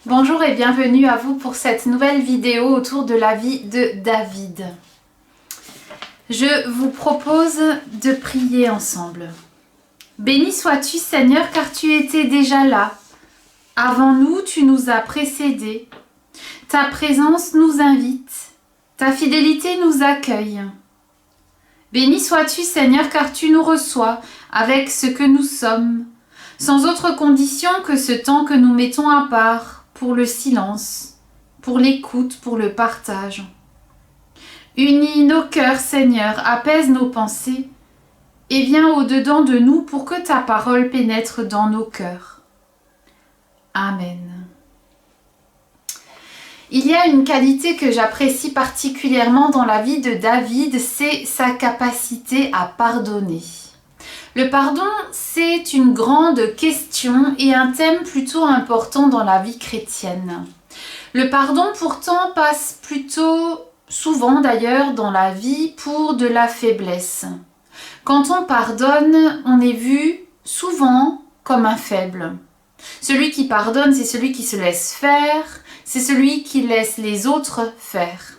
Bonjour et bienvenue à vous pour cette nouvelle vidéo autour de la vie de David. Je vous propose de prier ensemble. Béni sois-tu Seigneur car tu étais déjà là. Avant nous, tu nous as précédés. Ta présence nous invite. Ta fidélité nous accueille. Béni sois-tu Seigneur car tu nous reçois avec ce que nous sommes, sans autre condition que ce temps que nous mettons à part pour le silence, pour l'écoute, pour le partage. Unis nos cœurs, Seigneur, apaise nos pensées et viens au-dedans de nous pour que ta parole pénètre dans nos cœurs. Amen. Il y a une qualité que j'apprécie particulièrement dans la vie de David, c'est sa capacité à pardonner. Le pardon, c'est une grande question et un thème plutôt important dans la vie chrétienne. Le pardon, pourtant, passe plutôt souvent d'ailleurs dans la vie pour de la faiblesse. Quand on pardonne, on est vu souvent comme un faible. Celui qui pardonne, c'est celui qui se laisse faire, c'est celui qui laisse les autres faire.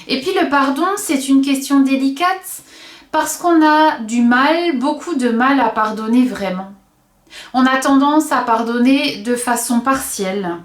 Et puis le pardon, c'est une question délicate parce qu'on a du mal, beaucoup de mal à pardonner vraiment. On a tendance à pardonner de façon partielle,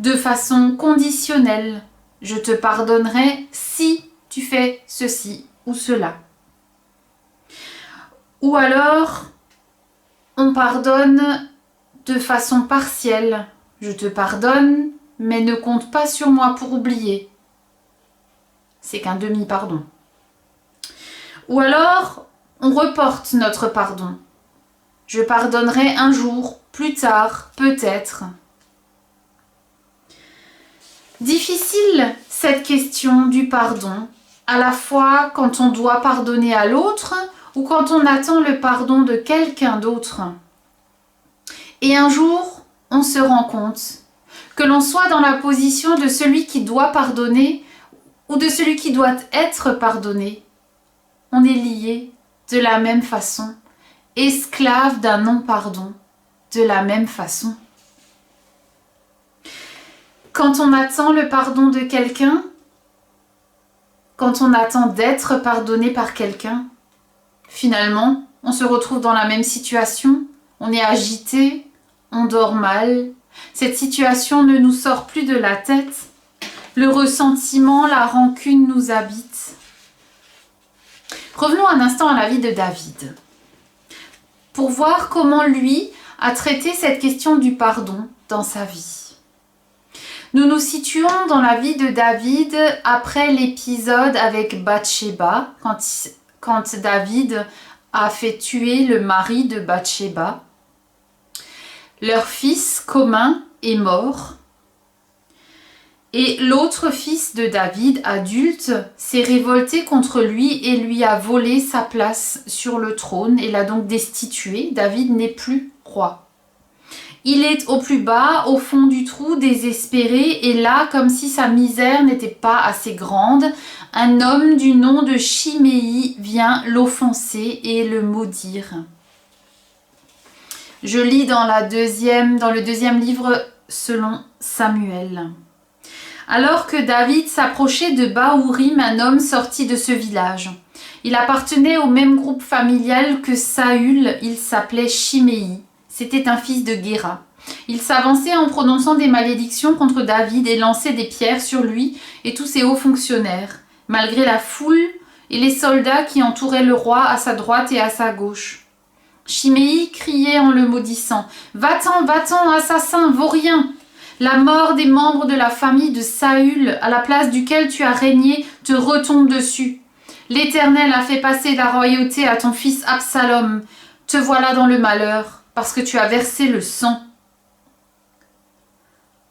de façon conditionnelle. Je te pardonnerai si tu fais ceci ou cela. Ou alors, on pardonne de façon partielle. Je te pardonne, mais ne compte pas sur moi pour oublier. C'est qu'un demi-pardon. Ou alors, on reporte notre pardon. Je pardonnerai un jour, plus tard, peut-être. Difficile cette question du pardon, à la fois quand on doit pardonner à l'autre ou quand on attend le pardon de quelqu'un d'autre. Et un jour, on se rend compte que l'on soit dans la position de celui qui doit pardonner ou de celui qui doit être pardonné. On est lié de la même façon, esclave d'un non-pardon de la même façon. Quand on attend le pardon de quelqu'un, quand on attend d'être pardonné par quelqu'un, finalement, on se retrouve dans la même situation, on est agité, on dort mal, cette situation ne nous sort plus de la tête, le ressentiment, la rancune nous habite. Revenons un instant à la vie de David, pour voir comment lui a traité cette question du pardon dans sa vie. Nous nous situons dans la vie de David après l'épisode avec Bathsheba, quand David a fait tuer le mari de Bathsheba. Leur fils commun est mort. Et l'autre fils de David, adulte, s'est révolté contre lui et lui a volé sa place sur le trône et l'a donc destitué. David n'est plus roi. Il est au plus bas, au fond du trou, désespéré, et là, comme si sa misère n'était pas assez grande, un homme du nom de Chiméi vient l'offenser et le maudire. Je lis dans le deuxième livre selon Samuel. Alors que David s'approchait de Bahurim, un homme sorti de ce village. Il appartenait au même groupe familial que Saül, il s'appelait Chiméi. C'était un fils de Guéra. Il s'avançait en prononçant des malédictions contre David et lançait des pierres sur lui et tous ses hauts fonctionnaires, malgré la foule et les soldats qui entouraient le roi à sa droite et à sa gauche. Chiméi criait en le maudissant « Va-t'en, va-t'en, assassin, vaurien ! La mort des membres de la famille de Saül, à la place duquel tu as régné, te retombe dessus. L'Éternel a fait passer la royauté à ton fils Absalom. Te voilà dans le malheur, parce que tu as versé le sang. »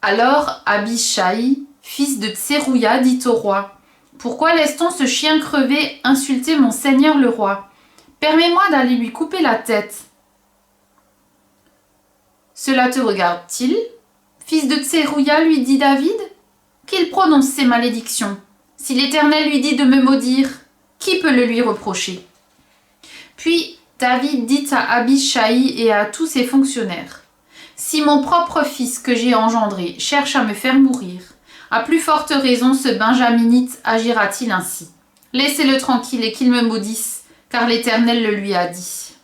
Alors Abishai, fils de Tserouïa, dit au roi, « Pourquoi laisse-t-on ce chien crevé insulter mon seigneur le roi? Permets-moi d'aller lui couper la tête. » « Cela te regarde-t-il ? Fils de Tserouïa, lui dit David, qu'il prononce ces malédictions. Si l'Éternel lui dit de me maudire, qui peut le lui reprocher? Puis David dit à Abishai et à tous ses fonctionnaires, Si mon propre fils que j'ai engendré cherche à me faire mourir, à plus forte raison ce benjaminite agira-t-il ainsi. Laissez-le tranquille et qu'il me maudisse, car l'Éternel le lui a dit. »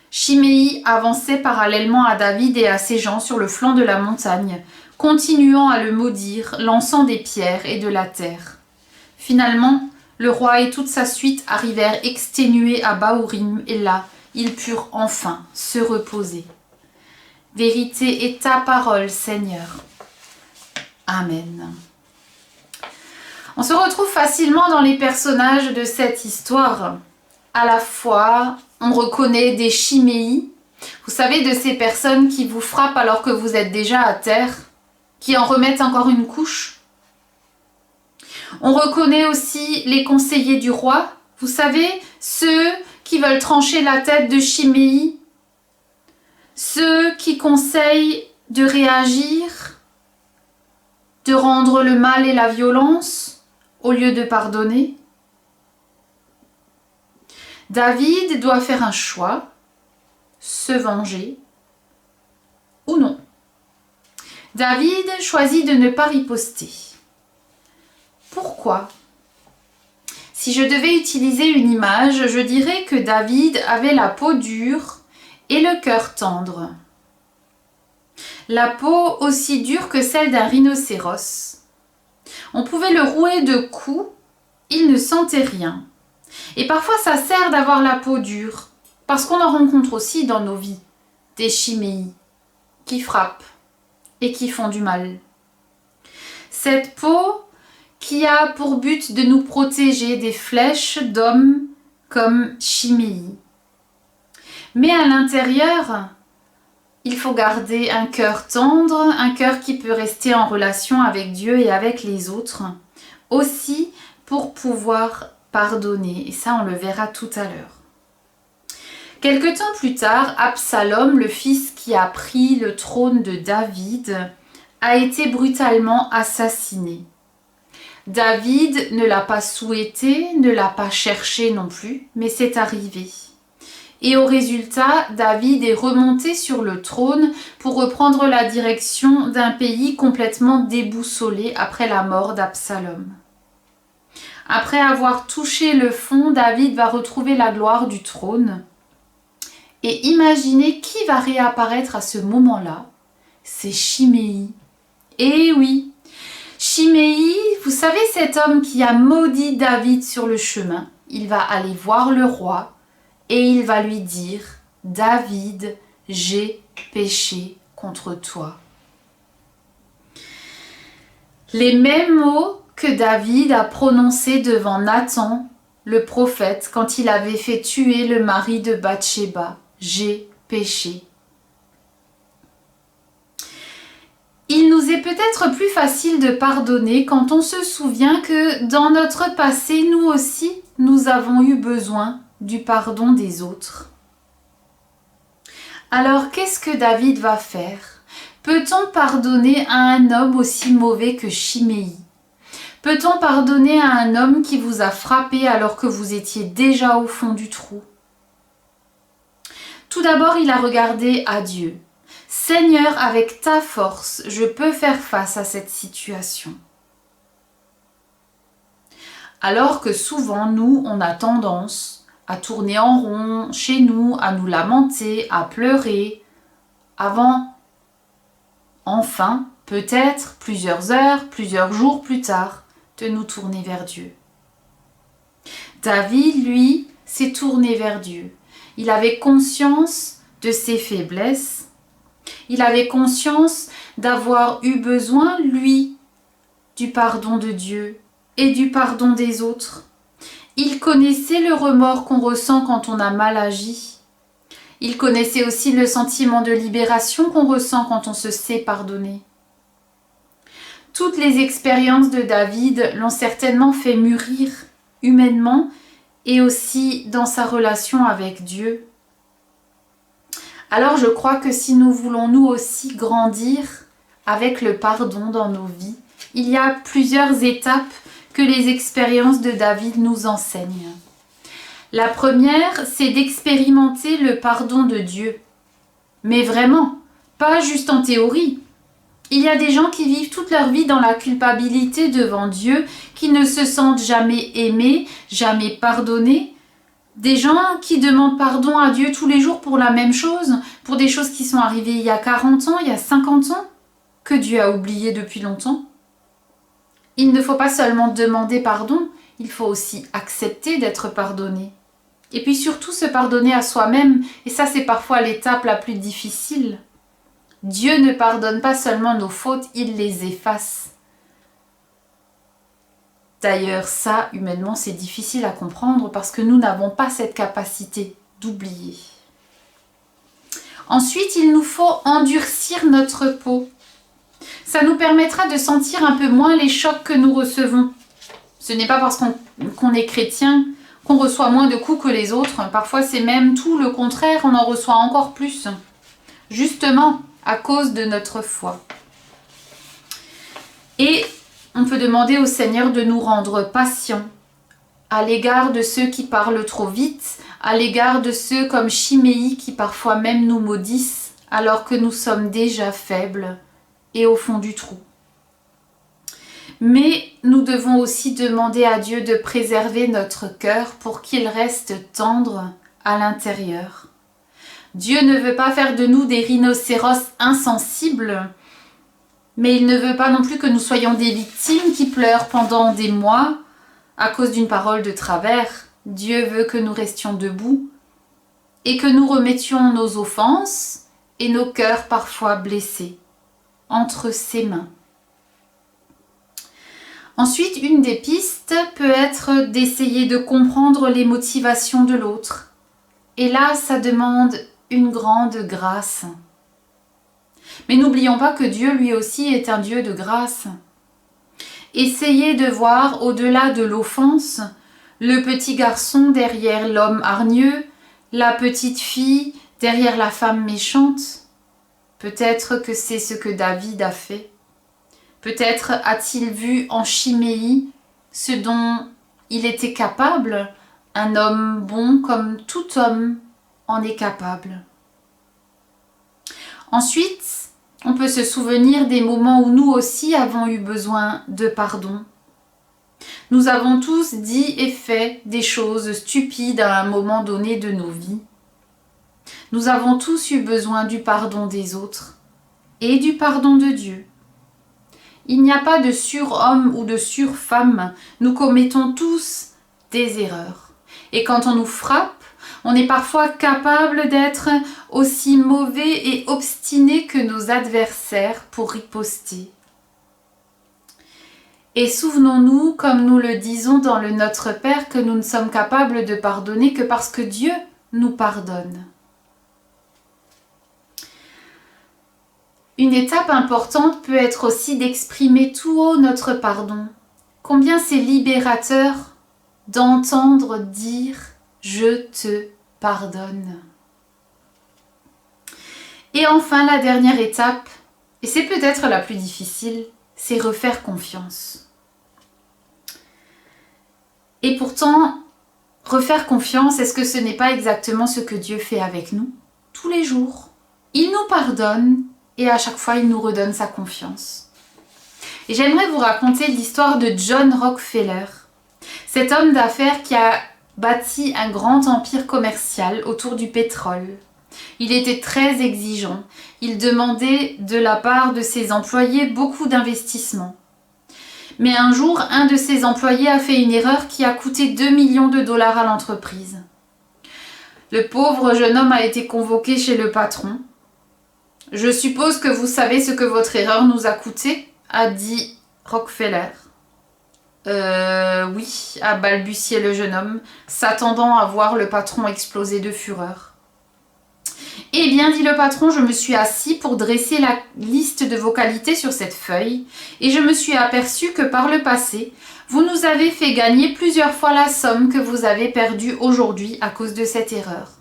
Chiméi avançait parallèlement à David et à ses gens sur le flanc de la montagne, continuant à le maudire, lançant des pierres et de la terre. Finalement, le roi et toute sa suite arrivèrent exténués à Bahurim, et là, ils purent enfin se reposer. Vérité est ta parole, Seigneur. Amen. On se retrouve facilement dans les personnages de cette histoire. À la fois, on reconnaît des chiméis. Vous savez, de ces personnes qui vous frappent alors que vous êtes déjà à terre, qui en remettent encore une couche. On reconnaît aussi les conseillers du roi. Vous savez, ceux qui veulent trancher la tête de Chiméi, ceux qui conseillent de réagir, de rendre le mal et la violence au lieu de pardonner. David doit faire un choix, se venger ou non. David choisit de ne pas riposter. Pourquoi ? Si je devais utiliser une image, je dirais que David avait la peau dure et le cœur tendre. La peau aussi dure que celle d'un rhinocéros. On pouvait le rouer de coups, il ne sentait rien. Et parfois ça sert d'avoir la peau dure, parce qu'on en rencontre aussi dans nos vies des chiméis qui frappent et qui font du mal. Cette peau qui a pour but de nous protéger des flèches d'hommes comme Chiméi. Mais à l'intérieur, il faut garder un cœur tendre, un cœur qui peut rester en relation avec Dieu et avec les autres, aussi pour pouvoir pardonner. Et ça, on le verra tout à l'heure. Quelque temps plus tard, Absalom, le fils qui a pris le trône de David, a été brutalement assassiné. David ne l'a pas souhaité, ne l'a pas cherché non plus, mais c'est arrivé. Et au résultat, David est remonté sur le trône pour reprendre la direction d'un pays complètement déboussolé après la mort d'Absalom. Après avoir touché le fond, David va retrouver la gloire du trône. Et imaginez qui va réapparaître à ce moment-là. C'est Chiméi. Eh oui, Chiméi, vous savez cet homme qui a maudit David sur le chemin. Il va aller voir le roi et il va lui dire « David, j'ai péché contre toi ». Les mêmes mots que David a prononcés devant Nathan, le prophète, quand il avait fait tuer le mari de Bathsheba. « J'ai péché ». Il nous est peut-être plus facile de pardonner quand on se souvient que dans notre passé, nous aussi, nous avons eu besoin du pardon des autres. Alors, qu'est-ce que David va faire ? Peut-on pardonner à un homme aussi mauvais que Chiméi ? Peut-on pardonner à un homme qui vous a frappé alors que vous étiez déjà au fond du trou ? Tout d'abord, il a regardé à Dieu. Seigneur, avec ta force, je peux faire face à cette situation. Alors que souvent, nous, on a tendance à tourner en rond chez nous, à nous lamenter, à pleurer, avant, enfin, peut-être plusieurs heures, plusieurs jours plus tard, de nous tourner vers Dieu. David, lui, s'est tourné vers Dieu. Il avait conscience de ses faiblesses. Il avait conscience d'avoir eu besoin, lui, du pardon de Dieu et du pardon des autres. Il connaissait le remords qu'on ressent quand on a mal agi. Il connaissait aussi le sentiment de libération qu'on ressent quand on se sait pardonner. Toutes les expériences de David l'ont certainement fait mûrir humainement et aussi dans sa relation avec Dieu. Alors je crois que si nous voulons nous aussi grandir avec le pardon dans nos vies, il y a plusieurs étapes que les expériences de David nous enseignent. La première, c'est d'expérimenter le pardon de Dieu. Mais vraiment, pas juste en théorie. Il y a des gens qui vivent toute leur vie dans la culpabilité devant Dieu, qui ne se sentent jamais aimés, jamais pardonnés. Des gens qui demandent pardon à Dieu tous les jours pour la même chose, pour des choses qui sont arrivées il y a 40 ans, il y a 50 ans, que Dieu a oublié depuis longtemps. Il ne faut pas seulement demander pardon, il faut aussi accepter d'être pardonné. Et puis surtout se pardonner à soi-même, et ça c'est parfois l'étape la plus difficile. Dieu ne pardonne pas seulement nos fautes, il les efface. D'ailleurs, ça, humainement, c'est difficile à comprendre parce que nous n'avons pas cette capacité d'oublier. Ensuite, il nous faut endurcir notre peau. Ça nous permettra de sentir un peu moins les chocs que nous recevons. Ce n'est pas parce qu'on est chrétien qu'on reçoit moins de coups que les autres. Parfois, c'est même tout le contraire, on en reçoit encore plus. Justement, à cause de notre foi. Et on peut demander au Seigneur de nous rendre patients à l'égard de ceux qui parlent trop vite, à l'égard de ceux comme Chiméi qui parfois même nous maudissent alors que nous sommes déjà faibles et au fond du trou. Mais nous devons aussi demander à Dieu de préserver notre cœur pour qu'il reste tendre à l'intérieur. Dieu ne veut pas faire de nous des rhinocéros insensibles, mais il ne veut pas non plus que nous soyons des victimes qui pleurent pendant des mois à cause d'une parole de travers. Dieu veut que nous restions debout et que nous remettions nos offenses et nos cœurs parfois blessés entre ses mains. Ensuite, une des pistes peut être d'essayer de comprendre les motivations de l'autre. Et là, ça demande une grande grâce. Mais n'oublions pas que Dieu lui aussi est un Dieu de grâce. Essayez de voir au-delà de l'offense le petit garçon derrière l'homme hargneux, la petite fille derrière la femme méchante. Peut-être que c'est ce que David a fait. Peut-être a-t-il vu en Chiméi ce dont il était capable, un homme bon comme tout homme en est capable. Ensuite, on peut se souvenir des moments où nous aussi avons eu besoin de pardon. Nous avons tous dit et fait des choses stupides à un moment donné de nos vies. Nous avons tous eu besoin du pardon des autres et du pardon de Dieu. Il n'y a pas de surhomme ou de surfemme, nous commettons tous des erreurs. Et quand on nous frappe, on est parfois capable d'être aussi mauvais et obstiné que nos adversaires pour riposter. Et souvenons-nous, comme nous le disons dans le Notre Père, que nous ne sommes capables de pardonner que parce que Dieu nous pardonne. Une étape importante peut être aussi d'exprimer tout haut notre pardon. Combien c'est libérateur d'entendre dire « Je te pardonne ». Et enfin, la dernière étape, et c'est peut-être la plus difficile, c'est refaire confiance. Et pourtant, refaire confiance, est-ce que ce n'est pas exactement ce que Dieu fait avec nous tous les jours? Il nous pardonne et à chaque fois, il nous redonne sa confiance. Et j'aimerais vous raconter l'histoire de John Rockefeller, cet homme d'affaires qui a bâti un grand empire commercial autour du pétrole. Il était très exigeant. Il demandait de la part de ses employés beaucoup d'investissements. Mais un jour, un de ses employés a fait une erreur qui a coûté 2 millions de dollars à l'entreprise. Le pauvre jeune homme a été convoqué chez le patron. « Je suppose que vous savez ce que votre erreur nous a coûté ?» a dit Rockefeller. « Oui », a balbutié le jeune homme, s'attendant à voir le patron exploser de fureur. « Eh bien, dit le patron, je me suis assis pour dresser la liste de vos qualités sur cette feuille et je me suis aperçu que par le passé, vous nous avez fait gagner plusieurs fois la somme que vous avez perdue aujourd'hui à cause de cette erreur.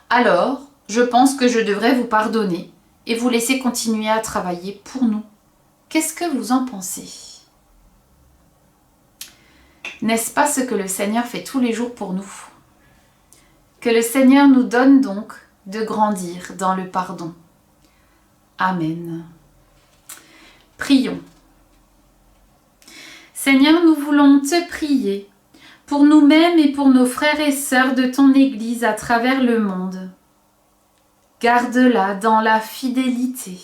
Alors, je pense que je devrais vous pardonner et vous laisser continuer à travailler pour nous. Qu'est-ce que vous en pensez ? » N'est-ce pas ce que le Seigneur fait tous les jours pour nous ? Que le Seigneur nous donne donc de grandir dans le pardon. Amen. Prions. Seigneur, nous voulons te prier pour nous-mêmes et pour nos frères et sœurs de ton Église à travers le monde. Garde-la dans la fidélité.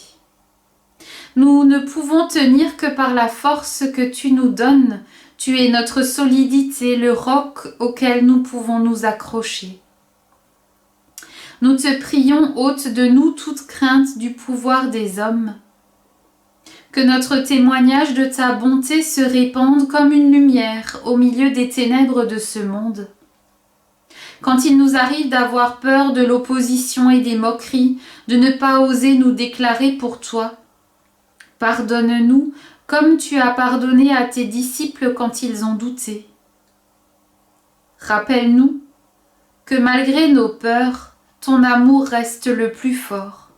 Nous ne pouvons tenir que par la force que tu nous donnes. Tu es notre solidité, le roc auquel nous pouvons nous accrocher. Nous te prions, ôte de nous toute crainte du pouvoir des hommes. Que notre témoignage de ta bonté se répande comme une lumière au milieu des ténèbres de ce monde. Quand il nous arrive d'avoir peur de l'opposition et des moqueries, de ne pas oser nous déclarer pour toi, pardonne-nous comme tu as pardonné à tes disciples quand ils ont douté. Rappelle-nous que malgré nos peurs, ton amour reste le plus fort,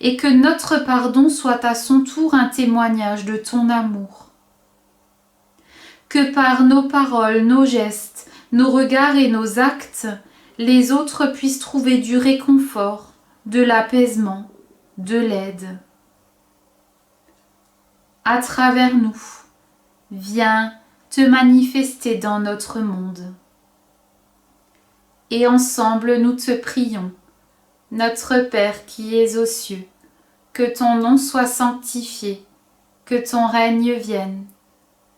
et que notre pardon soit à son tour un témoignage de ton amour. Que par nos paroles, nos gestes, nos regards et nos actes, les autres puissent trouver du réconfort, de l'apaisement, de l'aide. À travers nous, viens te manifester dans notre monde. Et ensemble nous te prions, notre Père qui es aux cieux, que ton nom soit sanctifié, que ton règne vienne,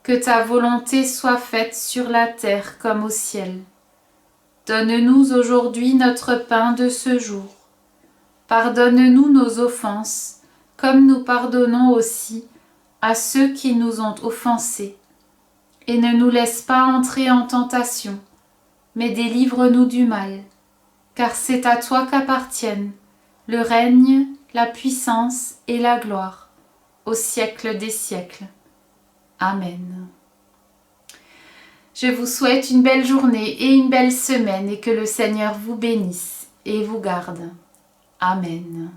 que ta volonté soit faite sur la terre comme au ciel. Donne-nous aujourd'hui notre pain de ce jour. Pardonne-nous nos offenses, comme nous pardonnons aussi à ceux qui nous ont offensés. Et ne nous laisse pas entrer en tentation, mais délivre-nous du mal, car c'est à toi qu'appartiennent le règne, la puissance et la gloire, au siècle des siècles. Amen. Je vous souhaite une belle journée et une belle semaine et que le Seigneur vous bénisse et vous garde. Amen.